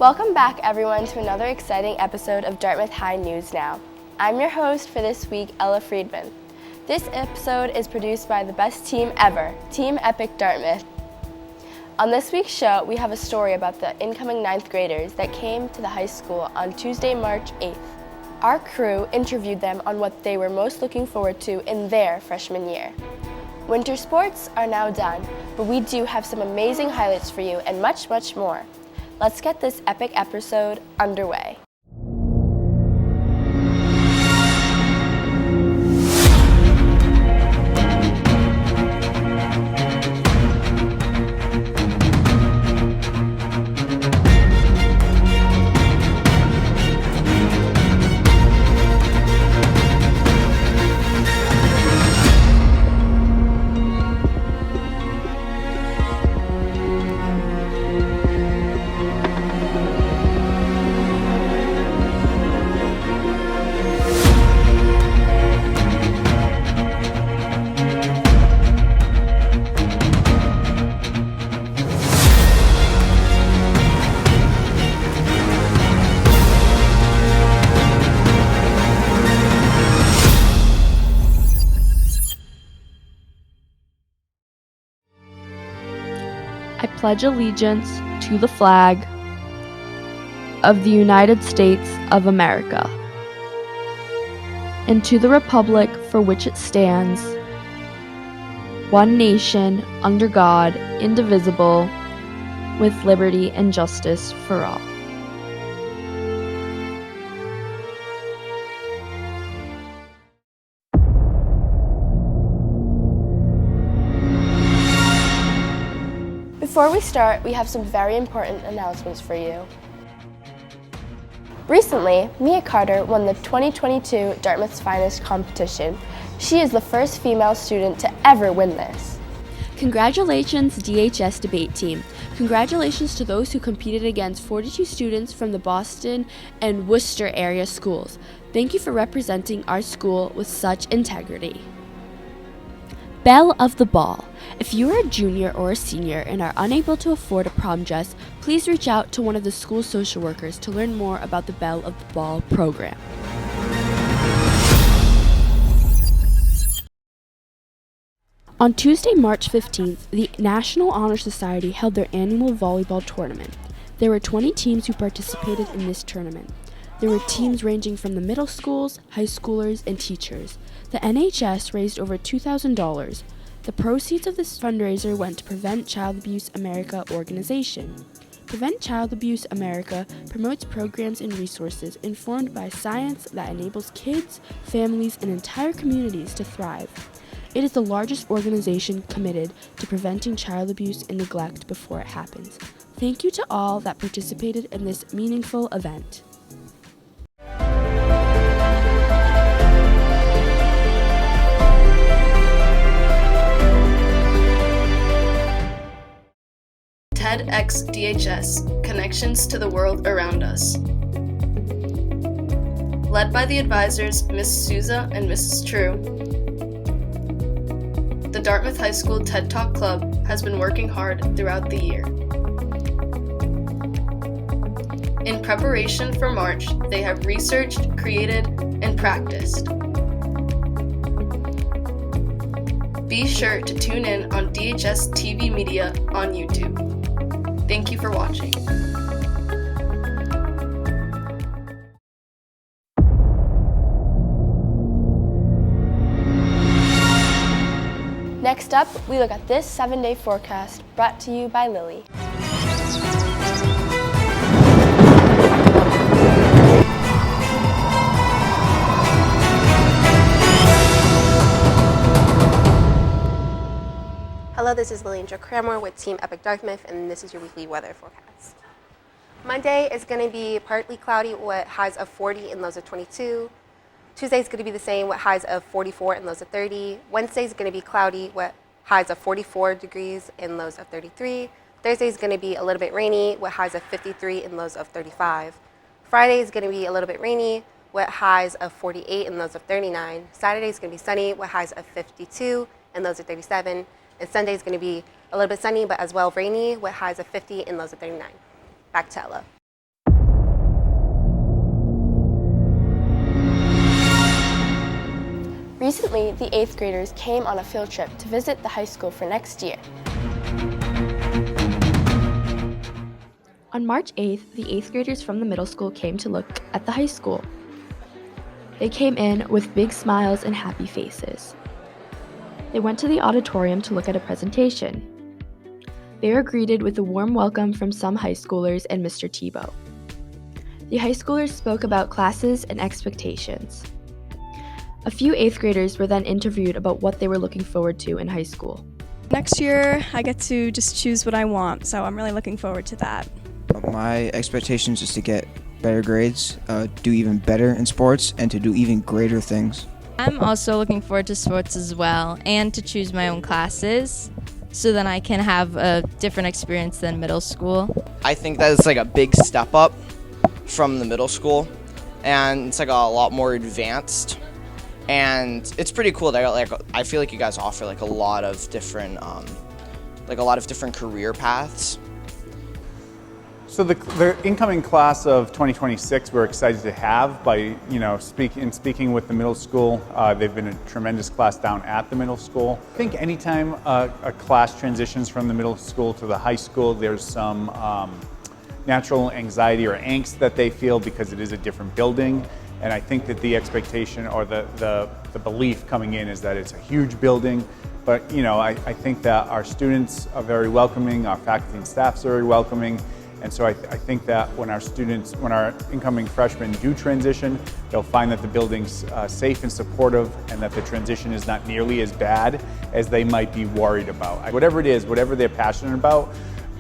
Welcome back everyone to another exciting episode of Dartmouth High News Now. I'm your host for this week, Ella Friedman. This episode is produced by the best team ever, Team Epic Dartmouth. On this week's show, we have a story about the incoming 9th graders that came to the high school on Tuesday, March 8th. Our crew interviewed them on what they were most looking forward to in their freshman year. Winter sports are now done, but we do have some amazing highlights for you and much, much more. Let's get this epic episode underway. I pledge allegiance to the flag of the United States of America and to the republic for which it stands, one nation, under God, indivisible, with liberty and justice for all. Before we start, we have some very important announcements for you. Recently, Mia Carter won the 2022 Dartmouth's Finest competition. She is the first female student to ever win this. Congratulations, DHS debate team. Congratulations to those who competed against 42 students from the Boston and Worcester area schools. Thank you for representing our school with such integrity. Belle of the Ball. If you are a junior or a senior and are unable to afford a prom dress, please reach out to one of the school social workers to learn more about the Belle of the Ball program. On Tuesday, March 15th, the National Honor Society held their annual volleyball tournament. There were 20 teams who participated in this tournament. There were teams ranging from the middle schools, high schoolers, and teachers. The NHS raised over $2,000. The proceeds of this fundraiser went to Prevent Child Abuse America organization. Prevent Child Abuse America promotes programs and resources informed by science that enables kids, families, and entire communities to thrive. It is the largest organization committed to preventing child abuse and neglect before it happens. Thank you to all that participated in this meaningful event. TEDx DHS, Connections to the World Around Us. Led by the advisors Ms. Souza and Mrs. True, the Dartmouth High School TED Talk Club has been working hard throughout the year. In preparation for March, they have researched, created, and practiced. Be sure to tune in on DHS TV Media on YouTube. Thank you for watching. Next up, we look at this 7-day forecast brought to you by Lily. Hello, this is Lillian Crammer with Team Epic Dartmouth, and this is your weekly weather forecast. Monday is going to be partly cloudy with highs of 40 and lows of 22. Tuesday is going to be the same with highs of 44 and lows of 30. Wednesday is going to be cloudy with highs of 44 degrees and lows of 33. Thursday is going to be a little bit rainy with highs of 53 and lows of 35. Friday is going to be a little bit rainy with highs of 48 and lows of 39. Saturday is going to be sunny with highs of 52 and lows of 37. And Sunday is going to be a little bit sunny, but as well rainy with highs of 50 and lows of 39. Back to Ella. Recently, the 8th graders came on a field trip to visit the high school for next year. On March 8th, the 8th graders from the middle school came to look at the high school. They came in with big smiles and happy faces. They went to the auditorium to look at a presentation. They were greeted with a warm welcome from some high schoolers and Mr. Tebow. The high schoolers spoke about classes and expectations. A few 8th graders were then interviewed about what they were looking forward to in high school. Next year, I get to just choose what I want, so I'm really looking forward to that. My expectations is to get better grades, do even better in sports, and to do even greater things. I'm also looking forward to sports as well, and to choose my own classes, so then I can have a different experience than middle school. I think that it's like a big step up from the middle school, and it's like a lot more advanced. And it's pretty cool. I feel like you guys offer like a lot of different career paths. So the incoming class of 2026, we're excited to have. By speaking with the middle school, they've been a tremendous class down at the middle school. I think anytime a class transitions from the middle school to the high school, there's some natural anxiety or angst that they feel because it is a different building. And I think that the expectation or the belief coming in is that it's a huge building. But I think that our students are very welcoming, our faculty and staff are very welcoming. And so I think that when our incoming freshmen do transition, they'll find that the building's safe and supportive, and that the transition is not nearly as bad as they might be worried about. Whatever it is, whatever they're passionate about,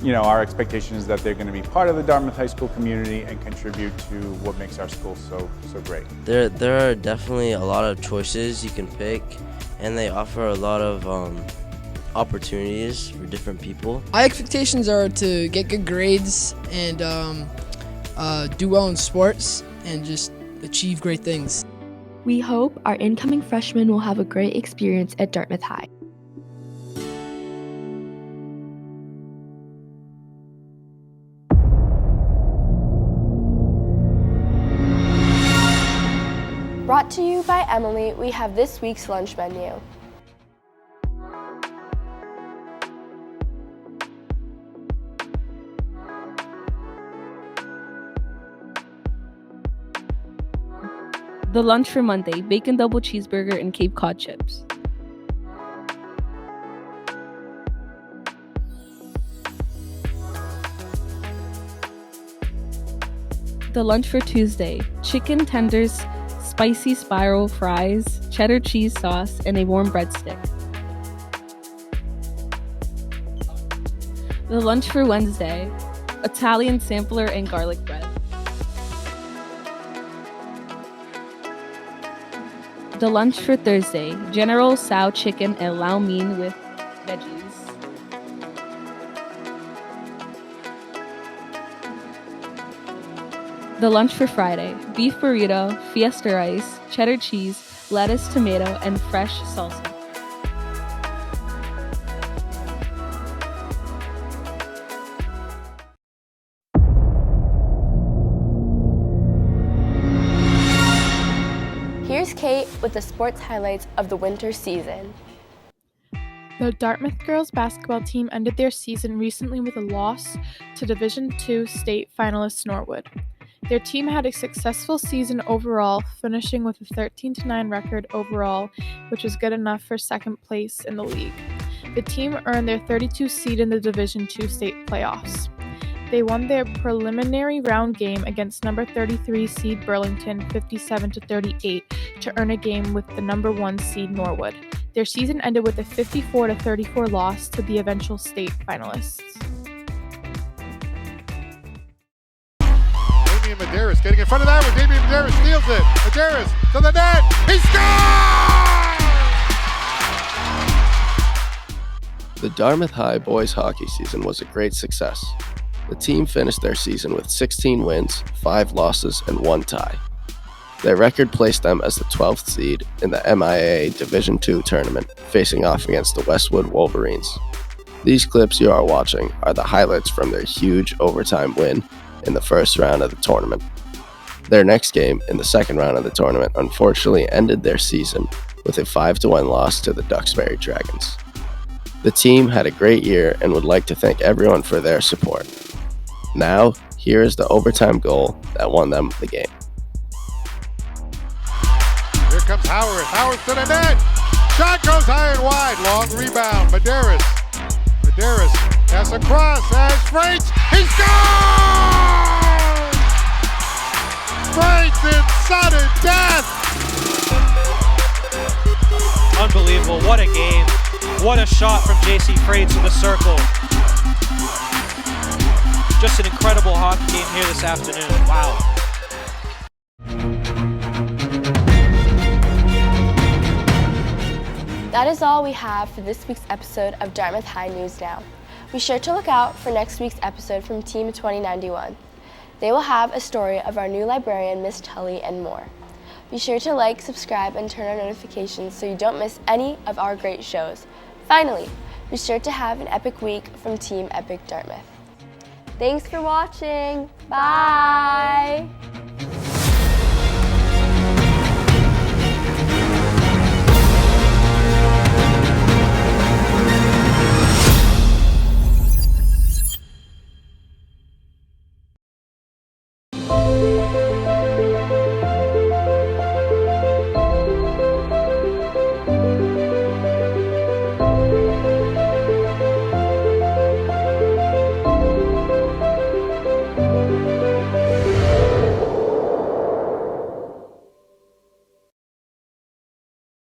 our expectation is that they're going to be part of the Dartmouth High School community and contribute to what makes our school so great. There are definitely a lot of choices you can pick, and they offer a lot of opportunities for different people. My expectations are to get good grades and do well in sports and just achieve great things. We hope our incoming freshmen will have a great experience at Dartmouth High. Brought to you by Emily, we have this week's lunch menu. The lunch for Monday, bacon double cheeseburger and Cape Cod chips. The lunch for Tuesday, chicken tenders, spicy spiral fries, cheddar cheese sauce, and a warm breadstick. The lunch for Wednesday, Italian sampler and garlic bread. The lunch for Thursday, General Tso chicken and lau mein with veggies. The lunch for Friday, beef burrito, fiesta rice, cheddar cheese, lettuce, tomato, and fresh salsa. Here's Kate with the sports highlights of the winter season. The Dartmouth girls basketball team ended their season recently with a loss to Division II state finalists Norwood. Their team had a successful season overall, finishing with a 13-9 record overall, which was good enough for second place in the league. The team earned their 32nd seed in the Division II state playoffs. They won their preliminary round game against number 33 seed Burlington 57-38 to earn a game with the number 1 seed Norwood. Their season ended with a 54-34 loss to the eventual state finalists. Damian Medeiros getting in front of that one. Damian Medeiros steals it. Medeiros to the net. He scores! The Dartmouth High boys hockey season was a great success. The team finished their season with 16 wins, 5 losses, and 1 tie. Their record placed them as the 12th seed in the MIAA Division II tournament, facing off against the Westwood Wolverines. These clips you are watching are the highlights from their huge overtime win in the first round of the tournament. Their next game in the second round of the tournament unfortunately ended their season with a 5-1 loss to the Duxbury Dragons. The team had a great year and would like to thank everyone for their support. Now, here is the overtime goal that won them the game. Here comes Howard. Howard to the net. Shot goes high and wide. Long rebound. Medeiros has a cross. Has Freights. He scores! Freights in sudden death. Unbelievable. What a game. What a shot from J.C. Freights in the circle. Just an incredible hockey game here this afternoon. Wow. That is all we have for this week's episode of Dartmouth High News Now. Be sure to look out for next week's episode from Team 2091. They will have a story of our new librarian, Miss Tully, and more. Be sure to like, subscribe, and turn on notifications so you don't miss any of our great shows. Finally, be sure to have an epic week from Team Epic Dartmouth. Thanks for watching. Bye!